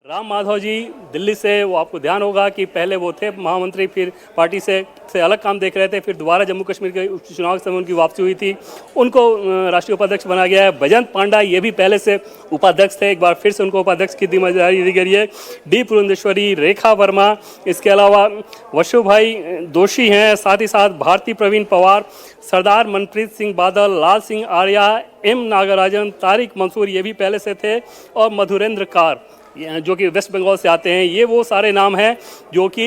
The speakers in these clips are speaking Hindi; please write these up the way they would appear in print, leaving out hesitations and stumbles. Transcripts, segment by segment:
राम माधव जी दिल्ली से, वो आपको ध्यान होगा कि पहले वो थे महामंत्री, फिर पार्टी से अलग काम देख रहे थे, फिर दोबारा जम्मू कश्मीर के चुनाव के समय उनकी वापसी हुई थी, उनको राष्ट्रीय उपाध्यक्ष बना गया है। बजंत पांडा ये भी पहले से उपाध्यक्ष थे, एक बार फिर से उनको उपाध्यक्ष की जिम्मेदारी दी गई है। डी पुरंदेश्वरी, रेखा वर्मा, इसके अलावा वशुभाई दोषी हैं, साथ ही साथ भारती प्रवीण पवार, सरदार मनप्रीत सिंह बादल, लाल सिंह आर्या, एम नागराजन, तारिक मंसूर ये भी पहले से थे, और मधुरेंद्र कार जो कि वेस्ट बंगाल से आते हैं। ये वो सारे नाम हैं जो कि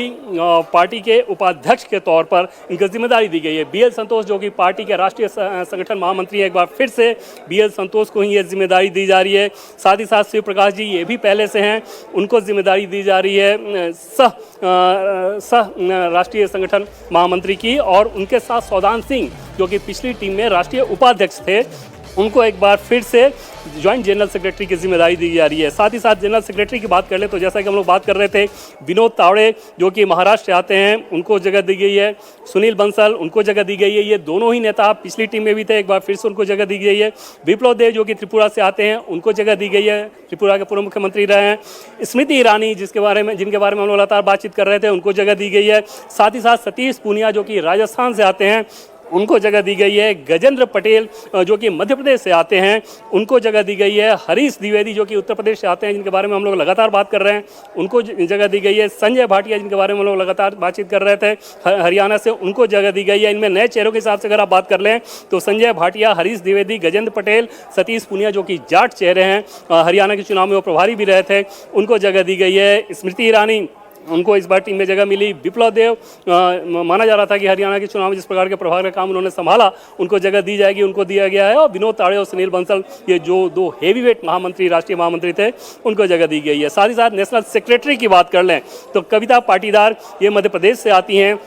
पार्टी के उपाध्यक्ष के तौर पर इनको जिम्मेदारी दी गई है। बीएल संतोष जो कि पार्टी के राष्ट्रीय संगठन महामंत्री हैं, एक बार फिर से बीएल संतोष को ही ये जिम्मेदारी दी जा रही है। साथ ही साथ शिव प्रकाश जी ये भी पहले से हैं, उनको जिम्मेदारी दी जा रही है सह राष्ट्रीय संगठन महामंत्री की, और उनके साथ सौदान सिंह जो कि पिछली टीम में राष्ट्रीय उपाध्यक्ष थे, उनको एक बार फिर से ज्वाइंट जनरल सेक्रेटरी की जिम्मेदारी दी जा रही है। साथ ही साथ जनरल सेक्रेटरी की बात कर ले तो जैसा कि हम लोग बात कर रहे थे, विनोद तावड़े जो कि महाराष्ट्र से आते हैं, उनको जगह दी गई है। सुनील बंसल, उनको जगह दी गई है। ये दोनों ही नेता पिछली टीम में भी थे, एक बार फिर से उनको जगह दी गई है। विप्लव देव जो कि त्रिपुरा से आते हैं, उनको जगह दी गई है, त्रिपुरा के पूर्व मुख्यमंत्री रहे हैं। स्मृति ईरानी जिनके बारे में हम लोग लगातार बातचीत कर रहे थे, उनको जगह दी गई है। साथ ही साथ सतीश पूनिया जो कि राजस्थान से आते हैं, उनको जगह दी गई है। गजेंद्र पटेल जो कि मध्य प्रदेश से आते हैं, उनको जगह दी गई है। हरीश द्विवेदी जो कि उत्तर प्रदेश से आते हैं, जिनके बारे में हम लोग लगातार बात कर रहे हैं, उनको जगह दी गई है। संजय भाटिया जिनके बारे में हम लोग लगातार बातचीत कर रहे थे हरियाणा से, उनको जगह दी गई है। इनमें नए चेहरों के हिसाब से अगर आप बात कर लें तो संजय भाटिया, हरीश द्विवेदी, गजेंद्र पटेल, सतीश पूनिया जो कि जाट चेहरे हैं, हरियाणा के चुनाव में वो प्रभारी भी रहे थे, उनको जगह दी गई है। स्मृति ईरानी, उनको इस बार टीम में जगह मिली। विप्लव देव माना जा रहा था कि हरियाणा के चुनाव में जिस प्रकार के प्रभाव का काम उन्होंने संभाला, उनको जगह दी जाएगी, उनको दिया गया है। और विनोद तावड़े और सुनील बंसल, ये जो दो हेवीवेट महामंत्री, राष्ट्रीय महामंत्री थे, उनको जगह दी गई है। साथ ही साथ नेशनल सेक्रेटरी की बात कर लें तो कविता पाटीदार ये मध्य प्रदेश से आती हैं,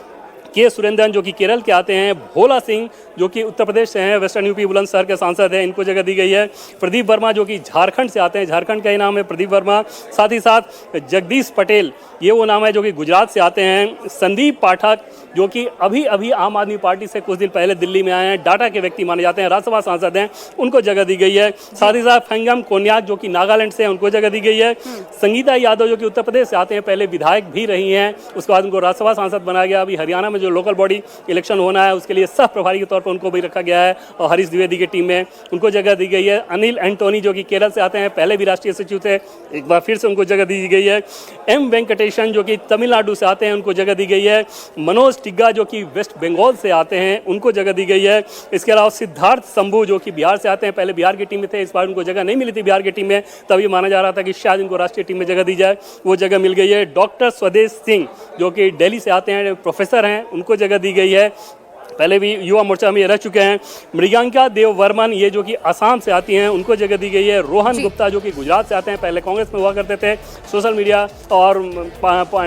के सुरेंद्रन जो कि केरल के आते हैं, भोला सिंह जो कि उत्तर प्रदेश से हैं, वेस्टर्न यूपी बुलंदशहर के सांसद हैं, इनको जगह दी गई है। प्रदीप वर्मा जो कि झारखंड से आते हैं, झारखंड का ही नाम है प्रदीप वर्मा। साथ ही साथ जगदीश पटेल, ये वो नाम है जो कि गुजरात से आते हैं। संदीप पाठक जो कि अभी अभी आम आदमी पार्टी से कुछ दिन पहले दिल्ली में आए हैं, डाटा के व्यक्ति माने जाते हैं, राज्यसभा सांसद हैं, उनको जगह दी गई है। साथ ही साथ फंगम कोन्याक जो कि नागालैंड से हैं, उनको जगह दी गई है। संगीता यादव जो कि उत्तर प्रदेश से आते हैं, पहले विधायक भी रही हैं, उसके बाद उनको राज्यसभा सांसद बनाया गया। अभी हरियाणा में जो लोकल बॉडी इलेक्शन होना है उसके लिए सह प्रभारी के तौर पर उनको भी रखा गया है, और हरीश द्विवेदी की टीम में उनको जगह दी गई है। अनिल एंटोनी जो कि केरल से आते हैं, पहले भी राष्ट्रीय सचिव थे, एक बार फिर से उनको जगह दी गई है। एम वेंकटेशन जो कि तमिलनाडु से आते हैं, उनको जगह दी गई है। मनोज टिग्गा जो कि वेस्ट बंगाल से आते हैं, उनको जगह दी गई है। इसके अलावा सिद्धार्थ शंभू जो कि बिहार से आते हैं, पहले बिहार की टीम में थे, इस बार उनको जगह नहीं मिली थी बिहार की टीम में, तभी माना जा रहा था कि शायद इनको राष्ट्रीय टीम में जगह दी जाए, वो जगह मिल गई है। डॉक्टर स्वदेश सिंह जो कि दिल्ली से आते हैं, प्रोफेसर हैं, उनको जगह दी गई है, पहले भी युवा मोर्चा में रह चुके हैं। मृगांका देव वर्मन ये जो कि असम से आती हैं, उनको जगह दी गई है। रोहन गुप्ता जो कि गुजरात से आते हैं, पहले कांग्रेस में हुआ करते थे, सोशल मीडिया और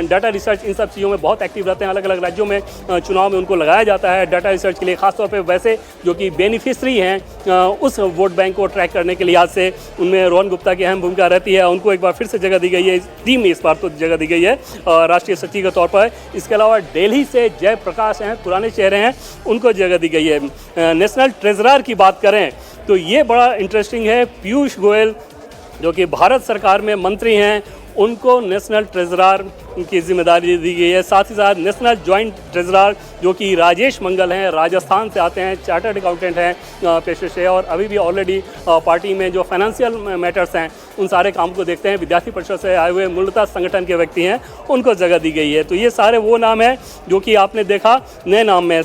डाटा रिसर्च इन सब चीज़ों में बहुत एक्टिव रहते हैं, अलग अलग राज्यों में चुनाव में उनको लगाया जाता है डाटा रिसर्च के लिए, खासतौर पर वैसे जो कि बेनिफिशरी हैं उस वोट बैंक को ट्रैक करने के लिहाज से उनमें रोहन गुप्ता की अहम भूमिका रहती है, उनको एक बार फिर से जगह दी गई है टीम में, इस बार तो जगह दी गई है राष्ट्रीय सचिव के तौर पर। इसके अलावा दिल्ली से जयप्रकाश हैं, पुराने चेहरे हैं, उनको जगह दी गई है। नेशनल ट्रेजरर की बात करें तो ये बड़ा इंटरेस्टिंग है, पीयूष गोयल जो कि भारत सरकार में मंत्री हैं, उनको नेशनल ट्रेजरर की जिम्मेदारी दी गई है। साथ ही साथ नेशनल जॉइंट ट्रेजरर जो कि राजेश मंगल हैं, राजस्थान से आते हैं, चार्टर्ड अकाउंटेंट हैं पेशे से, और अभी भी ऑलरेडी पार्टी में जो फाइनेंशियल मैटर्स हैं उन सारे काम को देखते हैं, विद्यार्थी परिषद से आए हुए मूलतः संगठन के व्यक्ति हैं, उनको जगह दी गई है। तो ये सारे वो नाम हैं जो कि आपने देखा नए नाम में।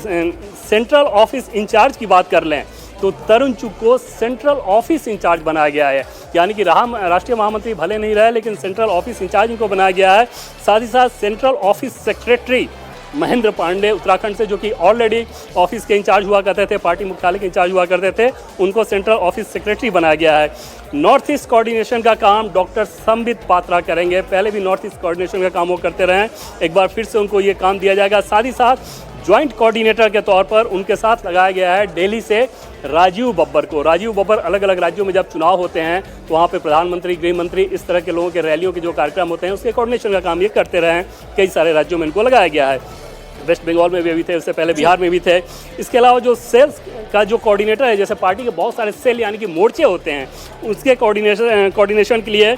सेंट्रल ऑफिस इंचार्ज की बात कर लें तो तरुण चुग को सेंट्रल ऑफिस इंचार्ज बनाया गया है, यानी कि राष्ट्रीय महामंत्री भले नहीं रहे लेकिन सेंट्रल ऑफिस इंचार्ज इनको बनाया गया है। साथ ही साथ central office secretary Mahendra Pandey Uttarakhand से, जो कि ऑलरेडी ऑफिस के इंचार्ज हुआ करते थे, पार्टी मुख्यालय के इंचार्ज हुआ करते थे, उनको सेंट्रल ऑफिस सेक्रेटरी बनाया गया है। नॉर्थ ईस्ट कोऑर्डिनेशन का काम डॉक्टर संबित पात्रा करेंगे, पहले भी नॉर्थ ईस्ट कोऑर्डिनेशन का काम वो करते रहे, एक बार फिर से उनको ये काम दिया जाएगा। साथ ही साथ ज्वाइंट कोऑर्डिनेटर के तौर पर उनके साथ लगाया गया है दिल्ली से राजीव बब्बर को। राजीव बब्बर अलग अलग राज्यों में जब चुनाव होते हैं तो वहाँ पे प्रधानमंत्री, गृह मंत्री, इस तरह के लोगों के रैलियों के जो कार्यक्रम होते हैं उसके कोऑर्डिनेशन का काम ये करते रहे हैं, कई सारे राज्यों में इनको लगाया गया है। वेस्ट बंगाल में भी थे, उससे पहले बिहार में भी थे। इसके अलावा जो सेल्स का जो कोऑर्डिनेटर है, जैसे पार्टी के बहुत सारे सेल यानी कि मोर्चे होते हैं, उसके कोऑर्डिनेशन के लिए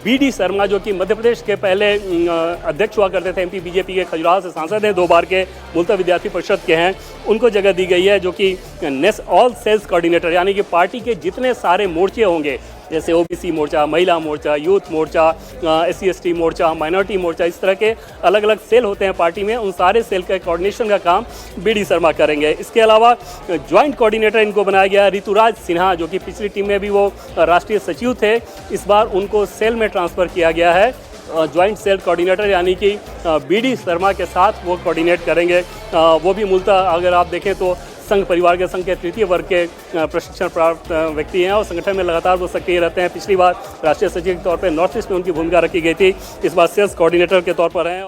BD शर्मा जो कि मध्य प्रदेश के पहले अध्यक्ष हुआ करते थे, MP BJP के, खजुराहो से सांसद हैं, 2 बार के, मूलतः विद्यार्थी परिषद के हैं, उनको जगह दी गई है, जो कि ऑल सेल्स कोऑर्डिनेटर, यानी कि पार्टी के जितने सारे मोर्चे होंगे, जैसे OBC मोर्चा, महिला मोर्चा, यूथ मोर्चा, SC/ST मोर्चा, माइनॉरिटी मोर्चा, इस तरह के अलग अलग सेल होते हैं पार्टी में, उन सारे सेल का कोऑर्डिनेशन का काम BD शर्मा करेंगे। इसके अलावा ज्वाइंट कोऑर्डिनेटर इनको बनाया गया ऋतुराज सिन्हा, जो कि पिछली टीम में भी वो राष्ट्रीय सचिव थे, इस बार उनको सेल में ट्रांसफ़र किया गया है। ज्वाइंट सेल कोऑर्डिनेटर यानी कि BD शर्मा के साथ वो कोऑर्डिनेट करेंगे। वो भी मूलतः अगर आप देखें तो संघ परिवार के, संघ के तृतीय वर्ग के प्रशिक्षण प्राप्त व्यक्ति हैं और संगठन में लगातार वो सक्रिय रहते हैं। पिछली बार राष्ट्रीय सचिव के तौर पर नॉर्थ ईस्ट में उनकी भूमिका रखी गई थी, इस बार सेल्स कोऑर्डिनेटर के तौर पर हैं।